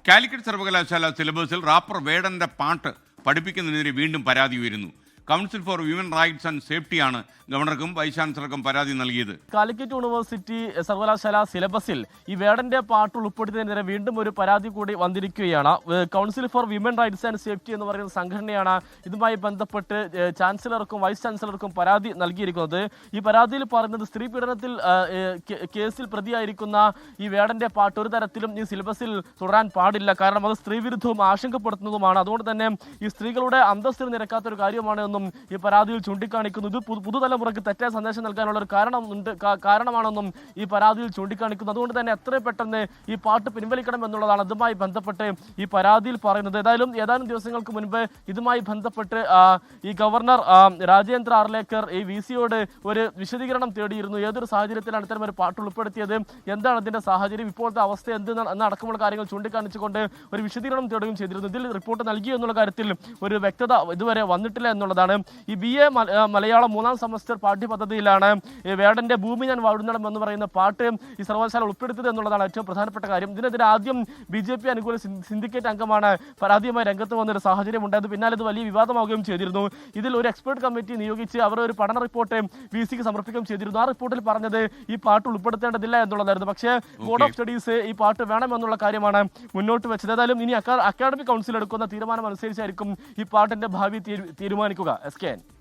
കാലിക്കറ്റ് സർവകലാശാല സിലബസിൽ റാപ്പർ വേടന്റെ പാട്ട് പഠിപ്പിക്കുന്നതിനെതിരെ വീണ്ടും പരാതി ഉയരുന്നു. Council for women rights and സേഫ്റ്റിയാണ് ഗവർണർക്കും വൈസ് ചാൻസലർക്കും പരാതി നൽകിയത്. കാലിക്കറ്റ് യൂണിവേഴ്സിറ്റി സർവകലാശാല സിലബസിൽ ഈ വേടന്റെ പാട്ട് ഉൾപ്പെടുത്തിയതിനെതിരെ വീണ്ടും ഒരു പരാതി കൂടി വന്നിരിക്കുകയാണ്. Council for women rights and safety എന്ന് പറയുന്ന സംഘടനയാണ് ഇതുമായി ബന്ധപ്പെട്ട് ചാൻസലർക്കും വൈസ് ചാൻസലർക്കും പരാതി നൽകിയിരിക്കുന്നത്. ഈ പരാതിയിൽ പറയുന്നത് സ്ത്രീ പീഡനത്തിൽ കേസിൽ പ്രതിയായിരിക്കുന്ന ഈ വേടന്റെ പാട്ട് ഒരു തരത്തിലും ഈ സിലബസിൽ തുടരാൻ പാടില്ല. കാരണം അത് സ്ത്രീവിരുദ്ധവും ആശങ്കപ്പെടുത്തുന്നതുമാണ്. അതുകൊണ്ട് തന്നെ ഈ സ്ത്രീകളുടെ അന്തസ്സിന് നിരക്കാത്ത ഒരു കാര്യമാണ് ഈ പരാതിയിൽ ചൂണ്ടിക്കാണിക്കുന്നു. ഇത് പുതുതലമുറയ്ക്ക് തെറ്റായ സന്ദേശം നൽകാനുള്ള ഒരു കാരണമാണെന്നും ഈ പരാതിയിൽ ചൂണ്ടിക്കാണിക്കുന്നു. അതുകൊണ്ട് തന്നെ എത്രയും പെട്ടെന്ന് ഈ പാട്ട് പിൻവലിക്കണം എന്നുള്ളതാണ് ഇതുമായി ബന്ധപ്പെട്ട് ഈ പരാതിയിൽ പറയുന്നത്. ഏതാനും ദിവസങ്ങൾക്ക് മുൻപ് ഇതുമായി ബന്ധപ്പെട്ട് ഈ ഗവർണർ രാജേന്ദ്ര ആർലേക്കർ ഈ VC-യോട് ഒരു വിശദീകരണം തേടിയിരുന്നു. ഏതൊരു സാഹചര്യത്തിലാണ് ഇത്തരം ഒരു പാട്ട് ഉൾപ്പെടുത്തിയത്, എന്താണ് ഇതിന്റെ സാഹചര്യം, ഇപ്പോഴത്തെ അവസ്ഥ എന്നടക്കമുള്ള കാര്യങ്ങൾ ചൂണ്ടിക്കാണിച്ചുകൊണ്ട് ഒരു വിശദീകരണം തേടുകയും ചെയ്തിരുന്നു. ഇതിൽ റിപ്പോർട്ട് നൽകിയോ എന്നുള്ള കാര്യത്തിൽ ഒരു വ്യക്തത ഇതുവരെ വന്നിട്ടില്ല എന്നുള്ളതാണ്. ഈ BA മലയാളം 3ാം സെമസ്റ്റർ പാഠ്യപദ്ധതിയിലാണ് വേടന്റെ ഭൂമി ഞാൻ വാഴുന്നിടം എന്ന് പറയുന്ന പാട്ട് ഈ സർവകലാശാല ഉൾപ്പെടുത്തിയത് എന്നുള്ളതാണ് ഏറ്റവും പ്രധാനപ്പെട്ട കാര്യം. ഇതിനെതിരെ ആദ്യം BJP അനുകൂല സിൻഡിക്കേറ്റ് അംഗമാണ് പരാതിയുമായി രംഗത്ത് വന്നൊരു സാഹചര്യം ഉണ്ടായത്. പിന്നാലെ ഇത് വലിയ വിവാദമാവുകയും ചെയ്തിരുന്നു. ഇതിൽ ഒരു എക്സ്പെർട്ട് കമ്മിറ്റി നിയോഗിച്ച് അവർ ഒരു പഠന റിപ്പോർട്ട് VC-ക്ക് സമർപ്പിക്കുകയും ചെയ്തിരുന്നു. ആ റിപ്പോർട്ടിൽ പറഞ്ഞത് ഈ പാട്ട് ഉൾപ്പെടുത്തേണ്ടതില്ല എന്നുള്ളതായിരുന്നു. പക്ഷേ ബോർഡ് ഓഫ് സ്റ്റഡീസ് ഈ പാട്ട് വേണമെന്നുള്ള കാര്യമാണ് മുന്നോട്ട് വെച്ചത്. ഏതായാലും ഇനി അക്കാഡമിക് കൗൺസിൽ എടുക്കുന്ന തീരുമാനം അനുസരിച്ചായിരിക്കും ഈ പാട്ടിന്റെ ഭാവി തീരുമാനിക്കുക. SKN.